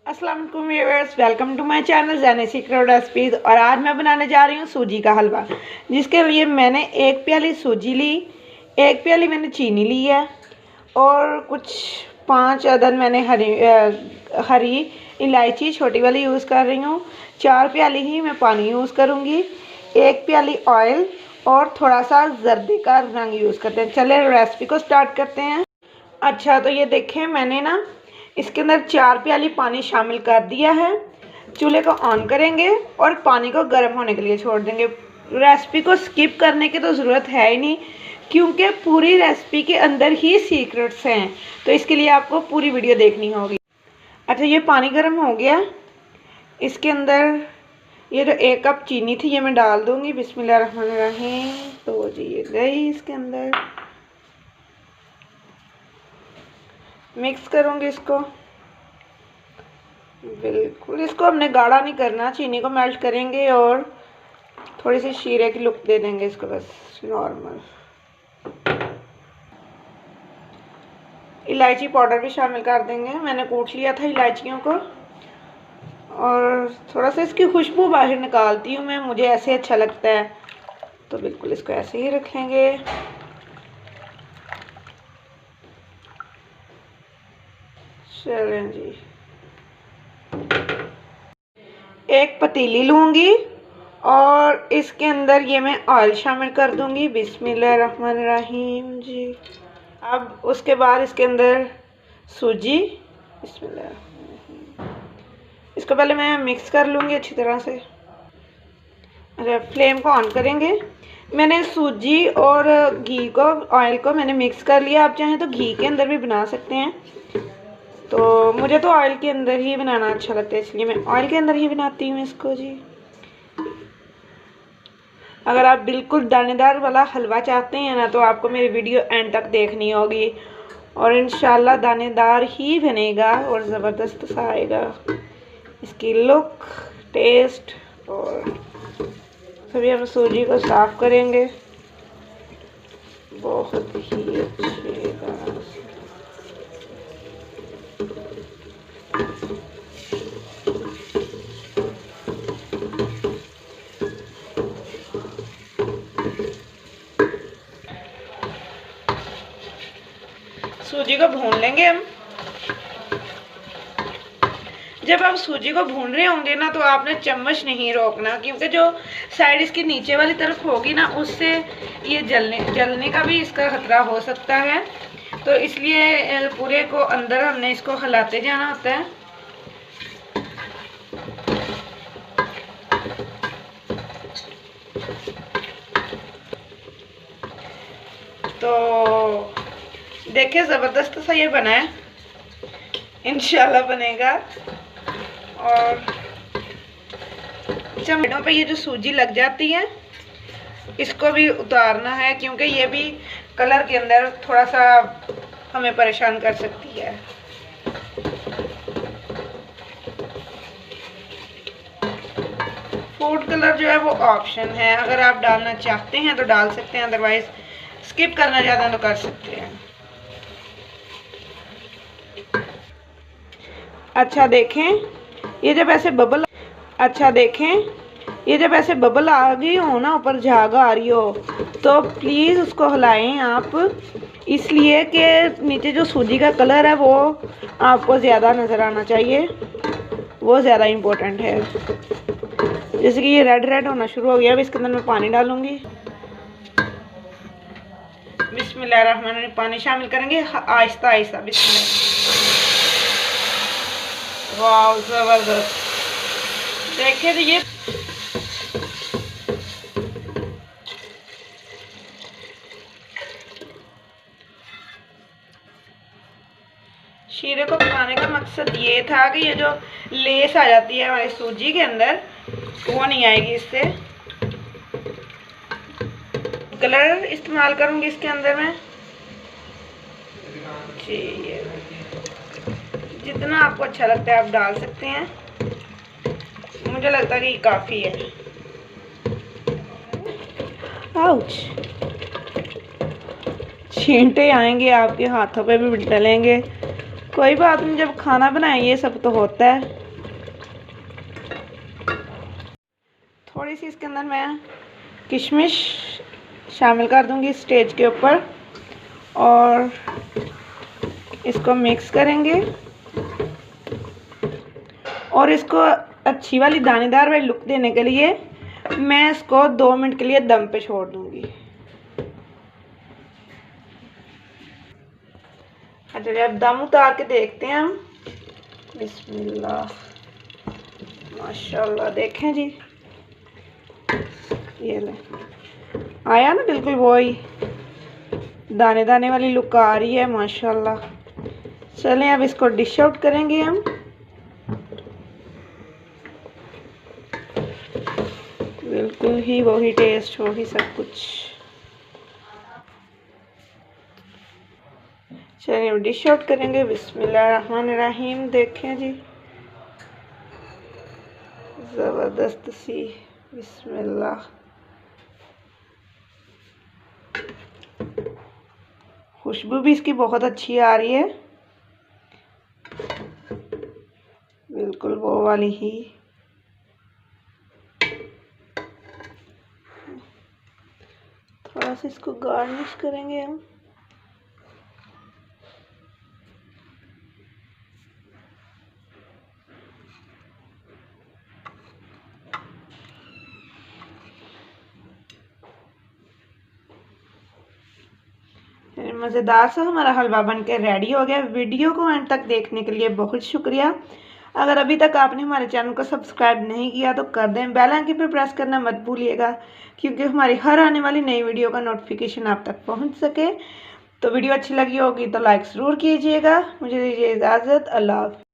अस्सलाम वालेकुम viewers, welcome to my channel Zainy secret recipes. और आज मैं बनाने जा रही हूँ सूजी का हलवा, जिसके लिए मैंने 1 प्याली सूजी ली, 1 प्याली मैंने चीनी ली है और कुछ 5 अदद मैंने हरी इलायची छोटी वाली यूज़ कर रही हूँ। 4 प्याली ही मैं पानी यूज़ करूँगी, 1 प्याली ऑयल और थोड़ा सा जर्दी का रंग यूज़ करते हैं। चले रेसिपी को स्टार्ट करते हैं। अच्छा, तो ये देखें, मैंने ना इसके अंदर 4 प्याली पानी शामिल कर दिया है। चूल्हे को ऑन करेंगे और पानी को गर्म होने के लिए छोड़ देंगे। रेसिपी को स्किप करने की तो ज़रूरत है ही नहीं, क्योंकि पूरी रेसिपी के अंदर ही सीक्रेट्स हैं, तो इसके लिए आपको पूरी वीडियो देखनी होगी। अच्छा, ये पानी गर्म हो गया। इसके अंदर ये जो 1 कप चीनी थी ये मैं डाल दूँगी। बिस्मिल्लाहिर्रहमानिर्रहीम। तो जी ये गई इसके अंदर, मिक्स करूँगी इसको। बिल्कुल इसको हमने गाढ़ा नहीं करना, चीनी को मेल्ट करेंगे और थोड़ी सी शीरे की लुक दे देंगे इसको, बस नॉर्मल। इलायची पाउडर भी शामिल कर देंगे, मैंने कूट लिया था इलायचियों को। और थोड़ा सा इसकी खुशबू बाहर निकालती हूँ मैं, मुझे ऐसे अच्छा लगता है, तो बिल्कुल इसको ऐसे ही रख लेंगे। चलें जी, एक पतीली लूँगी और इसके अंदर ये मैं ऑयल शामिल कर दूँगी। बिस्मिल्लाहिर्रहमानिर्रहीम जी। अब उसके बाद इसके अंदर सूजी, बिस्मिल्लाह, इसको पहले मैं मिक्स कर लूँगी अच्छी तरह से। अच्छा, फ्लेम को ऑन करेंगे। मैंने सूजी और घी को, ऑयल को मैंने मिक्स कर लिया। आप चाहें तो घी के अंदर भी बना सकते हैं, तो मुझे तो ऑयल के अंदर ही बनाना अच्छा लगता है, इसलिए मैं ऑयल के अंदर ही बनाती हूँ इसको जी। अगर आप बिल्कुल दानेदार वाला हलवा चाहते हैं ना, तो आपको मेरी वीडियो एंड तक देखनी होगी और इंशाल्लाह दानेदार ही बनेगा और ज़बरदस्त सा आएगा इसकी लुक, टेस्ट। और सभी हम सूजी को साफ़ करेंगे बहुत ही अच्छे तरह से। सूजी को भून लेंगे हम। जब आप सूजी को भून रहे होंगे ना, तो आपने चम्मच नहीं रोकना, क्योंकि जो साइड इसकी नीचे वाली तरफ होगी ना, उससे ये जलने का भी इसका खतरा हो सकता है, तो इसलिए पूरे को अंदर हमने इसको हिलाते जाना होता है। तो देखिए ज़बरदस्त सा ये बना है, इंशाल्लाह बनेगा। और चमड़ों पे ये जो सूजी लग जाती है, इसको भी उतारना है, क्योंकि ये भी कलर के अंदर थोड़ा सा हमें परेशान कर सकती है। फूड कलर जो है वो ऑप्शन है, अगर आप डालना चाहते हैं तो डाल सकते हैं, अदरवाइज स्किप करना चाहते हैं तो कर सकते हैं। अच्छा देखें, ये जब ऐसे बबल आ गई हो ना, ऊपर झाग आ रही हो, तो प्लीज़ उसको हिलाएं आप, इसलिए कि नीचे जो सूजी का कलर है वो आपको ज़्यादा नज़र आना चाहिए, वो ज़्यादा इम्पोर्टेंट है। जैसे कि ये रेड रेड होना शुरू हो गया, अब इसके अंदर मैं पानी डालूँगी। बिस्मिल्लाहिर्रहमानिर्रहीम, पानी शामिल करेंगे आहिस्ता आहिस्ता। बिस्मिल्लाह। वाह ज़बरदस्त, देखिए तो ये शीरे को पकाने का मकसद ये था कि ये जो लेस आ जाती है हमारी सूजी के अंदर, वो नहीं आएगी। इससे कलर इस्तेमाल करूंगी इसके अंदर में जी, ये जितना आपको अच्छा लगता है आप डाल सकते हैं, मुझे लगता है कि काफ़ी है। आउच, छींटे आएंगे आपके हाथों पे भी डलेंगे, कोई बात नहीं, जब खाना बनाए ये सब तो होता है। थोड़ी सी इसके अंदर मैं किशमिश शामिल कर दूंगी स्टेज के ऊपर और इसको मिक्स करेंगे और इसको अच्छी वाली दानेदार वाली लुक देने के लिए मैं इसको 2 मिनट के लिए दम पे छोड़ दूंगी। अच्छा जी, अब दम उतार के देखते हैं हम। बिस्मिल्लाह, माशाल्लाह, देखें जी, ये ले आया ना, बिल्कुल वही दाने दाने वाली लुक आ रही है माशाल्लाह। चलें अब इसको डिश आउट करेंगे हम। बिल्कुल ही वही टेस्ट, वही सब कुछ। चलिए हम डिश आउट करेंगे। बिस्मिल्लाहिर्रहमानिर्रहीम। देखें जी, ज़बरदस्त सी, बिस्मिल्लाह। खुशबू भी इसकी बहुत अच्छी आ रही है, बिल्कुल वो वाली ही। थोड़ा सा इसको गार्निश करेंगे हम। मज़ेदार सा हमारा हलवा बनकर रेडी हो गया। वीडियो को अंत तक देखने के लिए बहुत शुक्रिया। अगर अभी तक आपने हमारे चैनल को सब्सक्राइब नहीं किया तो कर दें, बेल आइकन पर प्रेस करना मत भूलिएगा क्योंकि हमारी हर आने वाली नई वीडियो का नोटिफिकेशन आप तक पहुंच सके। तो वीडियो अच्छी लगी होगी तो लाइक ज़रूर कीजिएगा। मुझे दीजिए इजाज़त। अल्लाह हाफ़िज़।